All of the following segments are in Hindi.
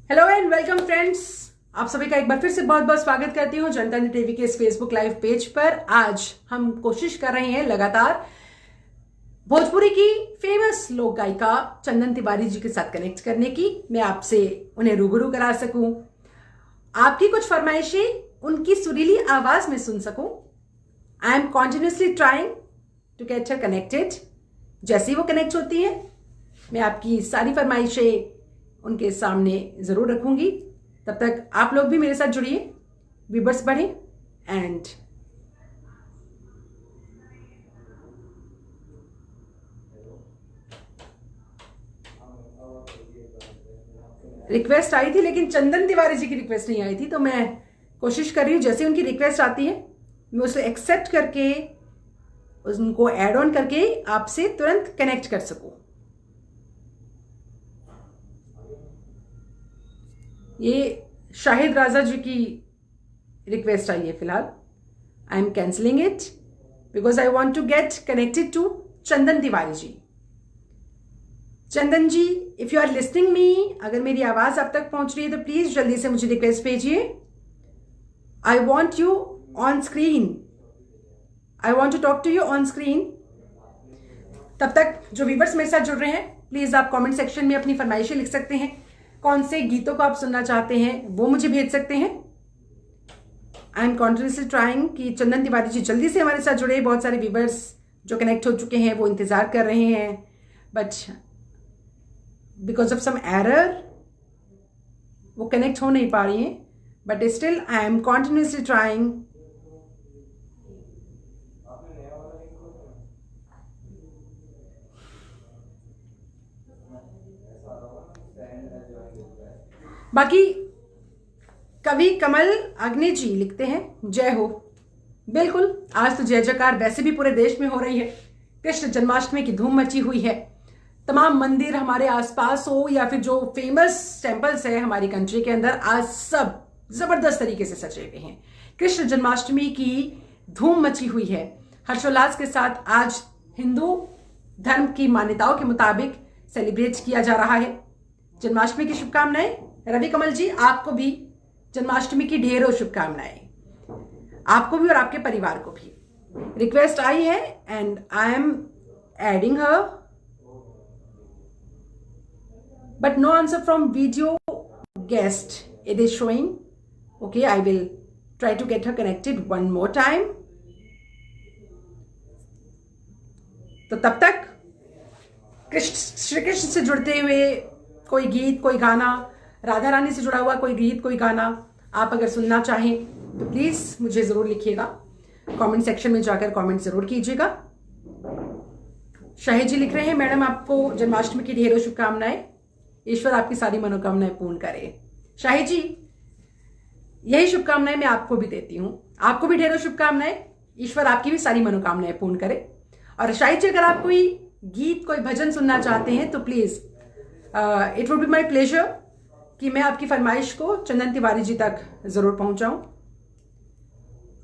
हेलो एंड वेलकम फ्रेंड्स, आप सभी का एक बार फिर से बहुत बहुत स्वागत करती हूँ जनता टीवी के इस फेसबुक लाइव पेज पर। आज हम कोशिश कर रहे हैं लगातार भोजपुरी की फेमस लोक गायिका चंदन तिवारी जी के साथ कनेक्ट करने की। मैं आपसे उन्हें रूबरू करा सकूं, आपकी कुछ फरमाइशें उनकी सुरीली आवाज में सुन सकूं। I am continuously trying to get her connected. जैसे ही वो कनेक्ट होती है मैं आपकी सारी फरमाइशें उनके सामने जरूर रखूंगी। तब तक आप लोग भी मेरे साथ जुड़िए, व्यूअर्स बढ़े एंड रिक्वेस्ट आई थी लेकिन चंदन तिवारी जी की रिक्वेस्ट नहीं आई थी, तो मैं कोशिश कर रही हूं जैसे उनकी रिक्वेस्ट आती है मैं उसे एक्सेप्ट करके उनको ऐड ऑन करके आपसे तुरंत कनेक्ट कर सकूं। ये शाहिद राजा जी की रिक्वेस्ट आई है फिलहाल। I am cancelling it because I want to get connected to Chandan Tiwari ji. Chandan ji, if you are listening me, अगर मेरी आवाज आप तक पहुंच रही है तो प्लीज जल्दी से मुझे रिक्वेस्ट भेजिए। I want you on screen, I want to talk to you on screen. तब तक जो व्यूअर्स मेरे साथ जुड़ रहे हैं प्लीज आप कमेंट सेक्शन में अपनी फरमाइशें लिख सकते हैं। कौन से गीतों को आप सुनना चाहते हैं वो मुझे भेज सकते हैं। आई एम कॉन्टिन्यूसली ट्राइंग कि चंदन तिवारी जी जल्दी से हमारे साथ जुड़े। बहुत सारे व्यूअर्स जो कनेक्ट हो चुके हैं वो इंतजार कर रहे हैं, but because of some error वो कनेक्ट हो नहीं पा रही हैं। But still I am continuously trying. बाकी कवि कमल अग्नि जी लिखते हैं जय हो। बिल्कुल, आज तो जय जयकार वैसे भी पूरे देश में हो रही है। कृष्ण जन्माष्टमी की धूम मची हुई है। तमाम मंदिर हमारे आसपास हो या फिर जो फेमस टेम्पल्स है हमारी कंट्री के अंदर, आज सब जबरदस्त तरीके से सजे हुए हैं। कृष्ण जन्माष्टमी की धूम मची हुई है। हर्षोल्लास के साथ आज हिंदू धर्म की मान्यताओं के मुताबिक सेलिब्रेट किया जा रहा है। जन्माष्टमी की शुभकामनाएं। रवि कमल जी, आपको भी जन्माष्टमी की ढेरों शुभकामनाएं, आपको भी और आपके परिवार को भी। रिक्वेस्ट आई है and I am adding her, but no answer from video guest it is showing. Okay, I will try to get her connected one more time. तो तब तक श्री कृष्ण से जुड़ते हुए कोई गीत, कोई गाना, राधा रानी से जुड़ा हुआ कोई गीत, कोई गाना आप अगर सुनना चाहें तो प्लीज मुझे जरूर लिखिएगा। कमेंट सेक्शन में जाकर कमेंट जरूर कीजिएगा। शाहिद जी लिख रहे हैं मैडम आपको जन्माष्टमी की ढेरों शुभकामनाएं, ईश्वर आपकी सारी मनोकामनाएं पूर्ण करे। शाहिद जी, यही शुभकामनाएं मैं आपको भी देती हूं। आपको भी ढेरों शुभकामनाएं, ईश्वर आपकी भी सारी मनोकामनाएं पूर्ण करे। और शाहिद जी, अगर आप कोई गीत, कोई भजन सुनना चाहते हैं तो please it would be my pleasure कि मैं आपकी फरमाइश को चंदन तिवारी जी तक जरूर पहुंचाऊं।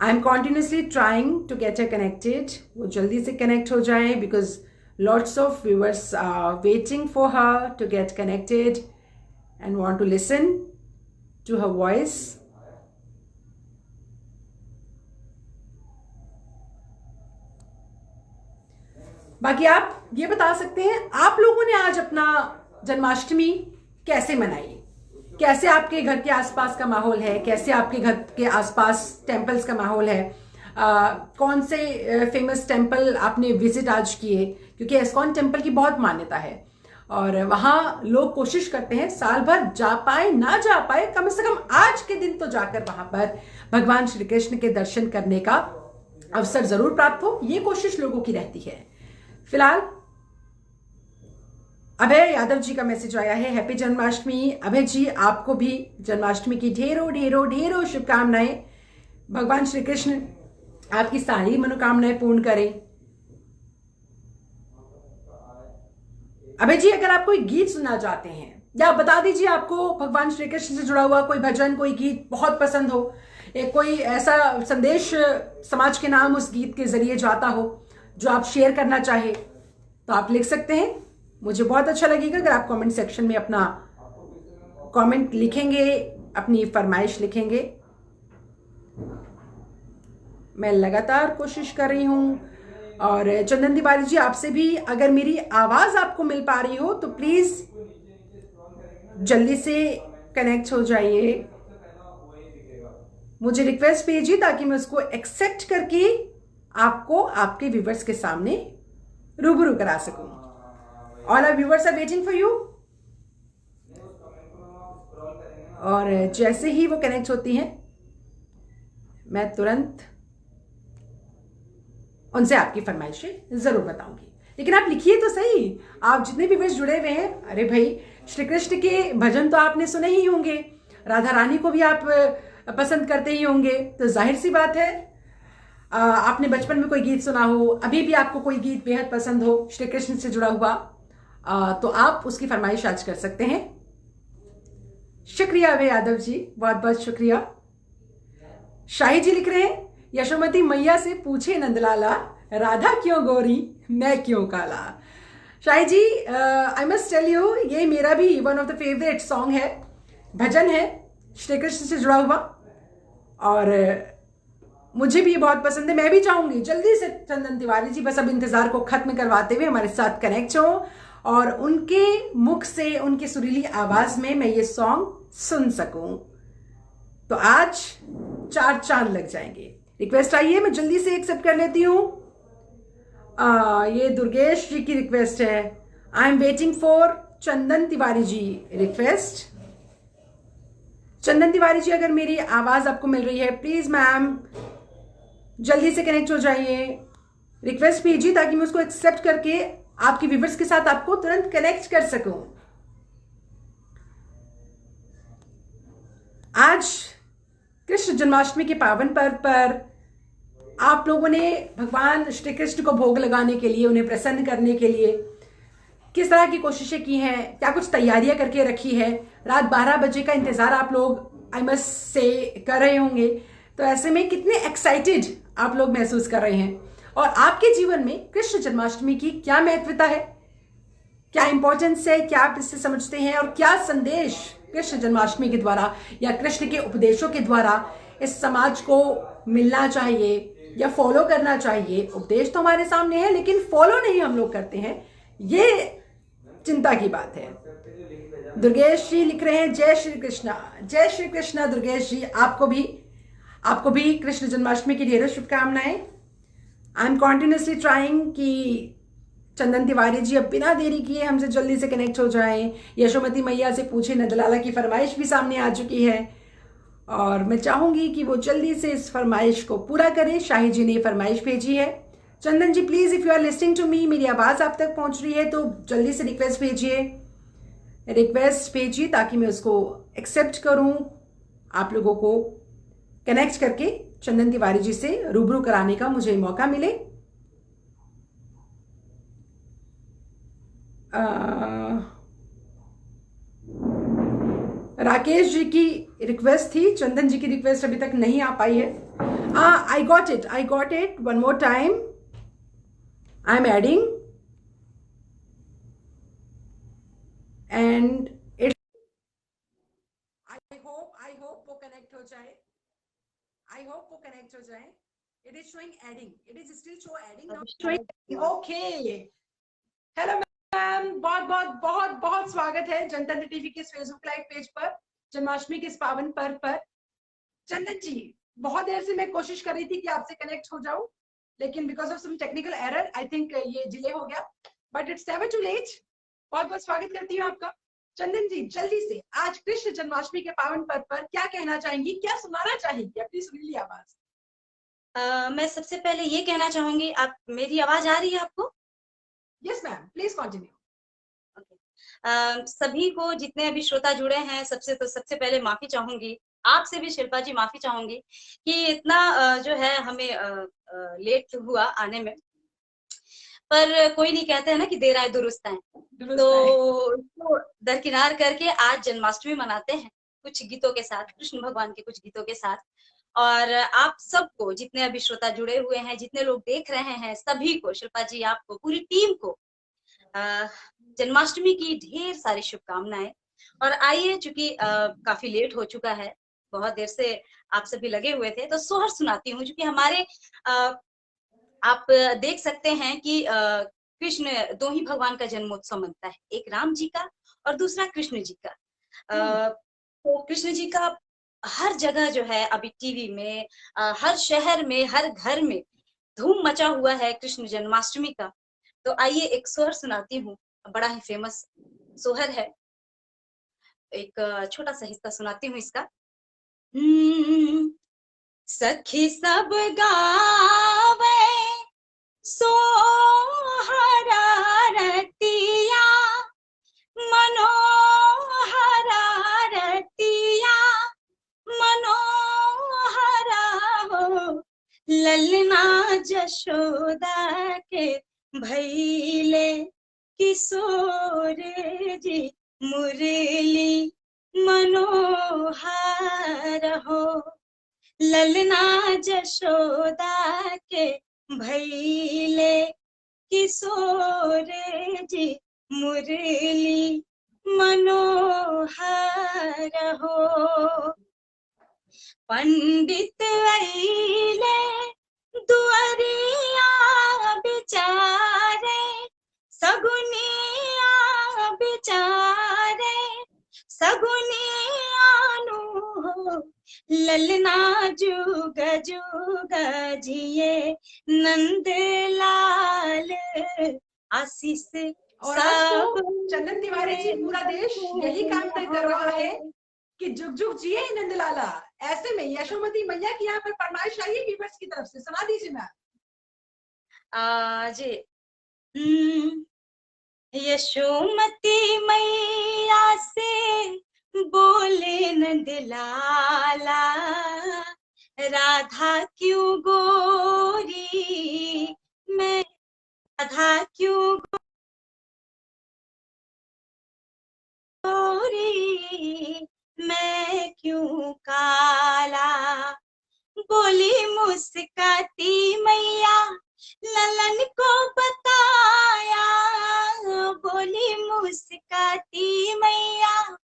I am continuously trying to get a connected. वो जल्दी से कनेक्ट हो जाए because lots of viewers are waiting for her to get connected and want to listen to her voice. बाकी आप ये बता सकते हैं आप लोगों ने आज अपना जन्माष्टमी कैसे मनाई, कैसे आपके घर के आसपास का माहौल है, कैसे आपके घर के आसपास टेम्पल्स का माहौल है, कौन से फेमस टेम्पल आपने विजिट आज किए, क्योंकि एस्कॉन टेम्पल की बहुत मान्यता है और वहां लोग कोशिश करते हैं साल भर जा पाए ना जा पाए कम से कम आज के दिन तो जाकर वहां पर भगवान श्री कृष्ण के दर्शन करने का अवसर जरूर प्राप्त हो, ये कोशिश लोगों की रहती है। फिलहाल अभय यादव जी का मैसेज आया है, हैप्पी जन्माष्टमी। अभय जी, आपको भी जन्माष्टमी की ढेरों ढेरों ढेरों शुभकामनाएं। भगवान श्री कृष्ण आपकी सारी मनोकामनाएं पूर्ण करें। अभय जी, अगर आप कोई गीत सुनना चाहते हैं या बता दीजिए आपको भगवान श्री कृष्ण से जुड़ा हुआ कोई भजन, कोई गीत बहुत पसंद हो, एक कोई ऐसा संदेश समाज के नाम उस गीत के जरिए जाता हो जो आप शेयर करना चाहे तो आप लिख सकते हैं। मुझे बहुत अच्छा लगेगा अगर आप कमेंट सेक्शन में अपना कमेंट लिखेंगे, अपनी फरमाइश लिखेंगे। मैं लगातार कोशिश कर रही हूं। और चंदन तिवारी जी, आपसे भी अगर मेरी आवाज आपको मिल पा रही हो तो प्लीज जल्दी से कनेक्ट हो जाइए, मुझे रिक्वेस्ट भेजिए ताकि मैं उसको एक्सेप्ट करके आपको आपके व्यूवर्स के सामने रूबरू करा सकूं। All our viewers are waiting for you. और जैसे ही वो कनेक्ट होती हैं मैं तुरंत उनसे आपकी फरमाइशें जरूर बताऊंगी। लेकिन आप लिखिए तो सही, आप जितने भी व्यूअर्स जुड़े हुए हैं। अरे भाई, श्री कृष्ण के भजन तो आपने सुने ही होंगे, राधा रानी को भी आप पसंद करते ही होंगे, तो जाहिर सी बात है आपने बचपन में कोई गीत सुना हो, अभी भी आपको कोई गीत बेहद पसंद हो श्री कृष्ण से जुड़ा हुआ, तो आप उसकी फरमाइश आज कर सकते हैं। शुक्रिया वे यादव जी, बहुत बहुत शुक्रिया। शाही जी लिख रहे हैं, यशोमती मैया से पूछे नंदलाला, राधा क्यों गोरी मैं क्यों काला। शाही जी, आई मस्ट टेल यू, ये मेरा भी one of the favourite song है, भजन है श्री कृष्ण से जुड़ा हुआ, और मुझे भी ये बहुत पसंद है। मैं भी चाहूंगी जल्दी से चंदन तिवारी जी बस अब इंतजार को खत्म करवाते हुए हमारे साथ कनेक्ट हो और उनके मुख से, उनकी सुरीली आवाज में मैं ये सॉन्ग सुन सकूं, तो आज 4 चांद लग जाएंगे। रिक्वेस्ट आई है, मैं जल्दी से एक्सेप्ट कर लेती हूं। ये दुर्गेश जी की रिक्वेस्ट है। I am waiting for Chandan Tiwari ji request. Chandan Tiwari ji, अगर मेरी आवाज आपको मिल रही है, प्लीज मैम जल्दी से कनेक्ट हो जाइए, रिक्वेस्ट भेजिए ताकि मैं उसको एक्सेप्ट करके आपके व्यूवर्स के साथ आपको तुरंत कनेक्ट कर सकूं। आज कृष्ण जन्माष्टमी के पावन पर्व पर आप लोगों ने भगवान श्री कृष्ण को भोग लगाने के लिए, उन्हें प्रसन्न करने के लिए किस तरह की कोशिशें की हैं, क्या कुछ तैयारियां करके रखी है। रात 12 बजे का इंतजार आप लोग आई मस्ट से कर रहे होंगे, तो ऐसे में कितने एक्साइटेड आप लोग महसूस कर रहे हैं, और आपके जीवन में कृष्ण जन्माष्टमी की क्या महत्वता है, क्या इंपॉर्टेंस है, क्या आप इससे समझते हैं, और क्या संदेश कृष्ण जन्माष्टमी के द्वारा या कृष्ण के उपदेशों के द्वारा इस समाज को मिलना चाहिए या फॉलो करना चाहिए। उपदेश तो हमारे सामने है लेकिन फॉलो नहीं हम लोग करते हैं, ये चिंता की बात है। दुर्गेश जी लिख रहे हैं, जय श्री कृष्णा। जय श्री कृष्णा दुर्गेश जी, आपको भी कृष्ण जन्माष्टमी की ढेरों शुभकामनाएं। आई एम कॉन्टिन्यूसली ट्राइंग कि चंदन तिवारी जी अब बिना देरी किए हमसे जल्दी से कनेक्ट हो जाएं। यशोमती मैया से पूछे नंदलाला की फरमाइश भी सामने आ चुकी है और मैं चाहूंगी कि वो जल्दी से इस फरमाइश को पूरा करें। शाही जी ने फरमाइश भेजी है। Chandan ji please, if you are listening to me, मेरी आवाज आप तक पहुंच रही है तो जल्दी से रिक्वेस्ट भेजिए ताकि मैं उसको एक्सेप्ट करूं, आप लोगों को कनेक्ट करके चंदन तिवारी जी से रूबरू कराने का मुझे मौका मिले। राकेश जी की रिक्वेस्ट थी, चंदन जी की रिक्वेस्ट अभी तक नहीं आ पाई है। I got it one more time. I am adding and it, I hope वो कनेक्ट हो जाए। It is showing adding, it is still show adding. Okay, hello ma'am, बहुत बहुत बहुत बहुत स्वागत है जनतंत्र टीवी के फेसबुक लाइव पेज पर जन्माष्टमी के इस पावन पर्व पर। चंदन जी, बहुत देर से मैं कोशिश कर रही थी कि आपसे कनेक्ट हो जाऊं, लेकिन because of some technical error I think ये डिले हो गया, but it's never too late. बहुत बहुत स्वागत करती हूँ आपका। चंदन जी, जल्दी से आज कृष्ण जन्माष्टमी के पावन पर्व पर क्या कहना चाहेंगी, क्या सुनाना चाहेंगी अपनी सुरीली आवाज? मैं सबसे पहले ये कहना चाहूंगी, आप, मेरी आवाज आ रही है आपको? Yes ma'am, please continue. सभी को, जितने अभी श्रोता जुड़े हैं, सबसे पहले माफी चाहूंगी, आपसे भी शिल्पा जी माफी चाहूंगी कि इतना जो है हमें लेट हुआ आने में, पर कोई नहीं, कहते हैं ना कि देर आए दुरुस्त आए, तो इसको दरकिनार करके आज जन्माष्टमी मनाते हैं कुछ गीतों के साथ, कृष्ण भगवान के कुछ गीतों के साथ। और आप सबको, जितने अभी श्रोता जुड़े हुए हैं, जितने लोग देख रहे हैं, सभी को, शिल्पा जी आपको, पूरी टीम को जन्माष्टमी की ढेर सारी शुभकामनाएं। और आइए, चूंकि काफी लेट हो चुका है, बहुत देर से आप सभी लगे हुए थे, तो सोहर सुनाती हूँ। क्योंकि हमारे आप देख सकते हैं कि कृष्ण दो ही भगवान का जन्मोत्सव मनता है, एक राम जी का और दूसरा कृष्ण जी का। तो कृष्ण जी का हर जगह जो है अभी टीवी में, हर शहर में, हर घर में धूम मचा हुआ है कृष्ण जन्माष्टमी का। तो आइए एक सोहर सुनाती हूँ, बड़ा ही फेमस सोहर है। एक छोटा सा हिस्सा सुनाती हूँ इसका। सखी सब गावे सोहरा रतिया, मनोहरा रतिया, मनोहरा हो। ललना जशोदा के भैले किशोर जी, मुरली मनोहर हो। ललना जशोदा के भैले किशोर जी, मुरली मनोहर हो। पंडित अइले दुअरिया बिचारे, सगुनिया बिचारे, सगुनिया नु हो। ललना जुग जुग जिए नंद लाल, आशीष और आज तो चंदन तिवारी जी, पूरा देश यही कामना कर रहा है कि जुग जुग जिए नंदलाला। ऐसे में यशोमती मैया की यहाँ पर फरमाइश आई है व्यूअर्स की तरफ से, सुना दीजिए मैम। जी, यशोमती मैया से बोले नंदलाला, राधा क्यों गोरी, मैं राधा क्यों गोरी, मैं क्यों काला। बोली मुस्काती मैया ललन को बताया, बोली मुस्काती मैया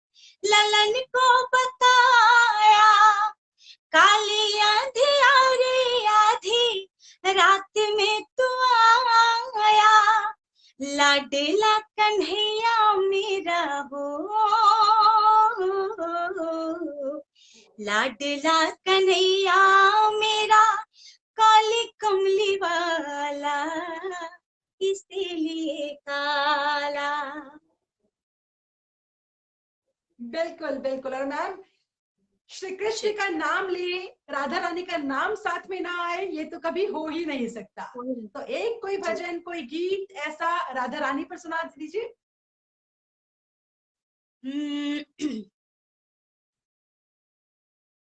ललन को बताया। काली आधी आरी आधी रात में तू आया, लाडला कन्हैया मेरा हो। लाडला कन्हैया मेरा, काली कमली वाला, इसीलिए काला। बिल्कुल बिल्कुल। और मैम, श्री कृष्ण का नाम ले, राधा रानी का नाम साथ में ना आए, ये तो कभी हो ही नहीं सकता। तो एक कोई भजन, कोई गीत ऐसा राधा रानी पर सुना दीजिए।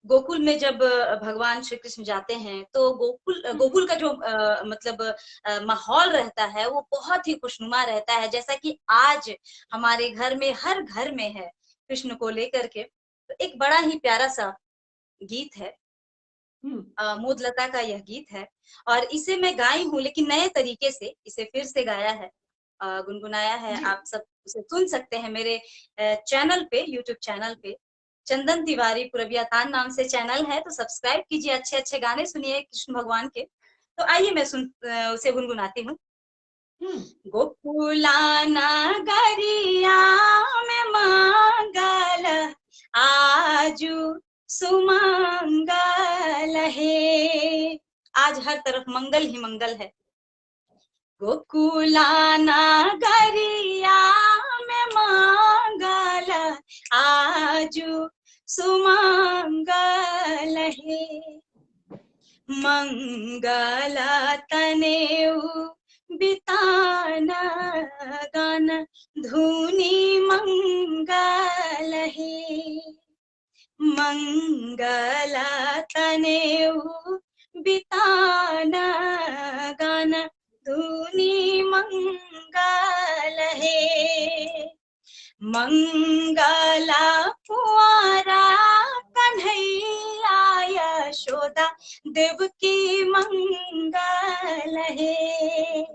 गोकुल में जब भगवान श्री कृष्ण जाते हैं, तो गोकुल का जो मतलब माहौल रहता है, वो बहुत ही खुशनुमा रहता है। जैसा कि आज हमारे घर में, हर घर में है कृष्ण को लेकर के। तो एक बड़ा ही प्यारा सा गीत है, मोदलता का यह गीत है, और इसे मैं गाई हूँ, लेकिन नए तरीके से इसे फिर से गाया है, गुनगुनाया है। आप सब उसे सुन सकते हैं मेरे चैनल पे, यूट्यूब चैनल पे, चंदन तिवारी पूरबिया तान नाम से चैनल है। तो सब्सक्राइब कीजिए, अच्छे अच्छे गाने सुनिए कृष्ण भगवान के। तो आइए मैं उसे गुनगुनाती हूँ। गोकुलाना गरिया में मंगल, आजू सुमंगल है। आज हर तरफ मंगल ही मंगल है। गोकुलाना गरिया में मंगल, आजू सुमंगल है। मंगल तनेऊ बिताना गान, धुनी मंगल है। मंगल तनेऊ बिताना गान, धुनी मंगल है। मंगला कुंवारा कन्हैया, यशोदा देवकी मंगल है।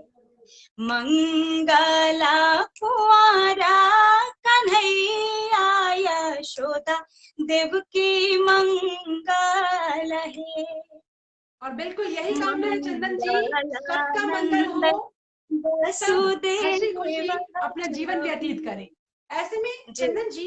मंगला कुंवारा कन्हैया यशोदा देवकी मंगल है। और बिल्कुल यही कामना है चंदन जी, सबका मंगल हो, सब हंसी खुशी अपना जीवन व्यतीत करें। ऐसे में चंदन जी,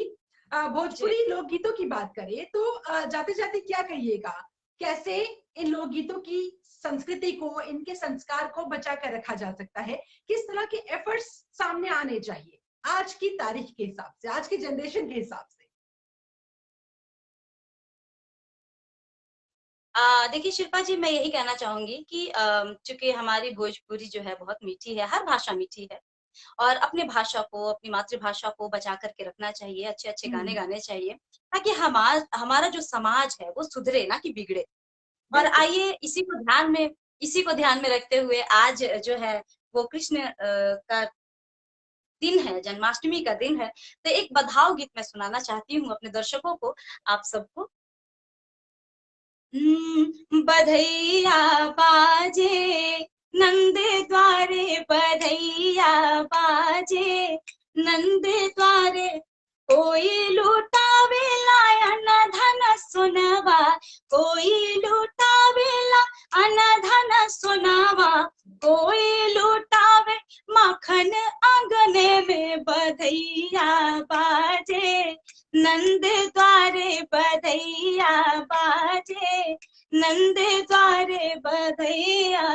भोजपुरी लोकगीतों की बात करें तो जाते जाते क्या कहिएगा, कैसे इन लोकगीतों की संस्कृति को, इनके संस्कार को बचा कर रखा जा सकता है, किस तरह के एफर्ट्स सामने आने चाहिए आज की तारीख के हिसाब से, आज की जनरेशन के हिसाब से? देखिए शिल्पा जी, मैं यही कहना चाहूंगी कि चूंकि हमारी भोजपुरी जो है बहुत मीठी है, हर भाषा मीठी है, और अपने भाषा को, अपनी मातृभाषा को बचा करके रखना चाहिए, अच्छे अच्छे गाने गाने चाहिए, ताकि हमारा जो समाज है वो सुधरे, ना कि बिगड़े। और आइए इसी को ध्यान में रखते हुए आज जो है वो कृष्ण का दिन है, जन्माष्टमी का दिन है, तो एक बधाओ गीत मैं सुनाना चाहती हूँ अपने दर्शकों को, आप सबको। बधैया बाजे नंद द्वारे, बधैया बाजे नंद द्वारे, कोई लुटावे लायन धन सुनवा, कोई लुटावे लायन धन सुनवा, कोई लुटावे माखन आंगने में, बधैया बाजे नंद द्वारे, बधैया बाजे नंद द्वारे, बधैया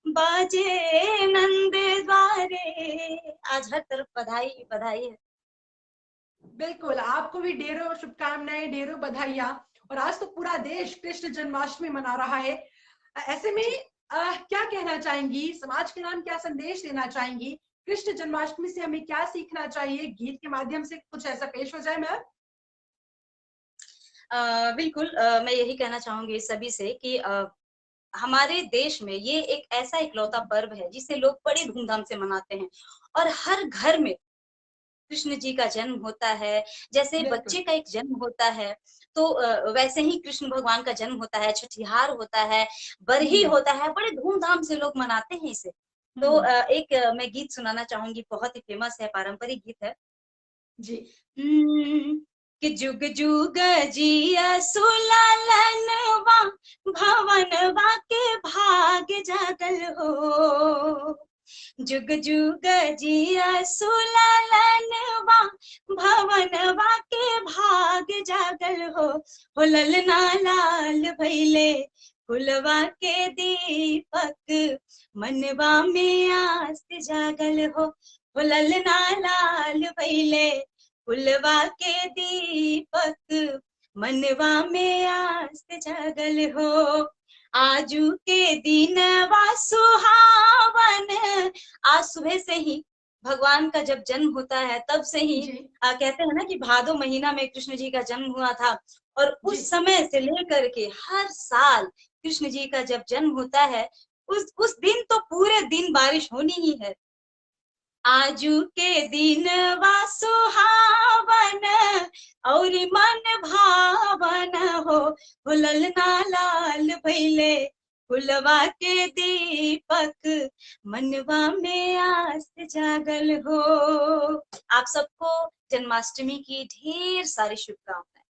बाजे नंद द्वारे। आज हर तरफ बधाई बधाई है। बिल्कुल, आपको भी ढेरों शुभकामनाएं, ढेरों बधाइयां। और आज तो पूरा देश कृष्ण जन्माष्टमी मना रहा है। ऐसे में क्या कहना चाहेंगी, समाज के नाम क्या संदेश देना चाहेंगी, कृष्ण जन्माष्टमी से हमें क्या सीखना चाहिए? गीत के माध्यम से कुछ ऐसा पेश हो जाए मैम। बिल्कुल, मैं यही कहना चाहूंगी सभी से कि हमारे देश में ये एक ऐसा इकलौता पर्व है जिसे लोग बड़ी धूमधाम से मनाते हैं, और हर घर में कृष्ण जी का जन्म होता है। जैसे बच्चे का एक जन्म होता है, तो वैसे ही कृष्ण भगवान का जन्म होता है, छठिहार होता है, बरही होता है, बड़े धूमधाम से लोग मनाते हैं इसे। तो एक मैं गीत सुनाना चाहूंगी, बहुत ही फेमस है, पारंपरिक गीत है जी। कि जुग जुग जिया सुलालनवा, भवनवा के भाग जागल हो, जुग जुग जिया सुलालनवा, भवनवा के भाग जागल हो ललना लाल भैले कुलवा के दीपक, मनवा में आस जागल हो ललना लाल भैले कुलवा के दीपक, मनवा में आस जागल हो। आजू के दिन वा सुहावन, आज सुबह से ही भगवान का जब जन्म होता है तब से ही कहते हैं ना कि भादो महीना में कृष्ण जी का जन्म हुआ था, और उस समय से लेकर के हर साल कृष्ण जी का जब जन्म होता है उस दिन तो पूरे दिन बारिश होनी ही है। आजू के दिन वा सुहावन और मन भावन हो ललना लाल भैले कुलवा के दीपक, मनवा में आस जागल हो। आप सबको जन्माष्टमी की ढेर सारी शुभकामनाएं।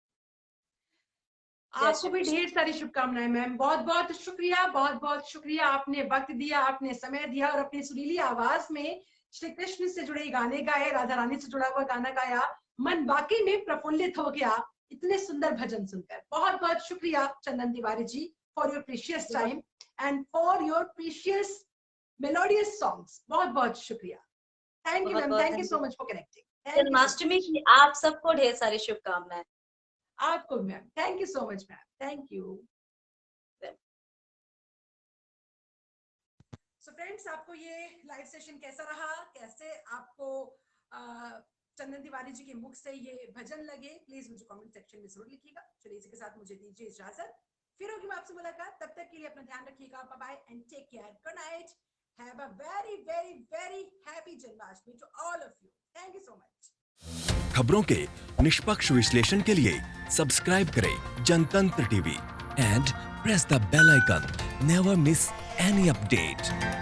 आपको भी ढेर सारी शुभकामनाएं मैम, बहुत बहुत शुक्रिया, बहुत बहुत शुक्रिया। आपने वक्त दिया, आपने समय दिया, और अपनी सुरीली आवाज में श्री कृष्ण से जुड़े गाने गाए, राधा रानी से जुड़ा हुआ गाना गाया, मन वाकई में प्रफुल्लित हो गया इतने सुंदर भजन सुनकर। बहुत बहुत शुक्रिया Chandan Tiwari ji, for your precious time and for your precious melodious songs. बहुत बहुत शुक्रिया। Thank you ma'am, thank you so much for connecting. Janmashtami की आप सबको ढेर सारी शुभकामनाएं। आपको ma'am, thank you so much ma'am, thank you. So friends, आपको ये लाइव सेशन कैसा रहा, कैसे आपको चंदन तिवारी जी के मुख से ये भजन लगे, प्लीज मुझे कमेंट सेक्शन में जरूर लिखिएगा। चलिए इसी के साथ मुझे दीजिए इजाजत, फिर होगी आपसे मुलाकात। तब तक के लिए अपना ध्यान रखिएगा। Bye bye and take care, good night, have a very very very happy Janmashtami to all of you. Thank you so much. खबरों के निष्पक्ष विश्लेषण के लिए सब्सक्राइब करें Jantantra TV and press the bell icon. Never miss any update.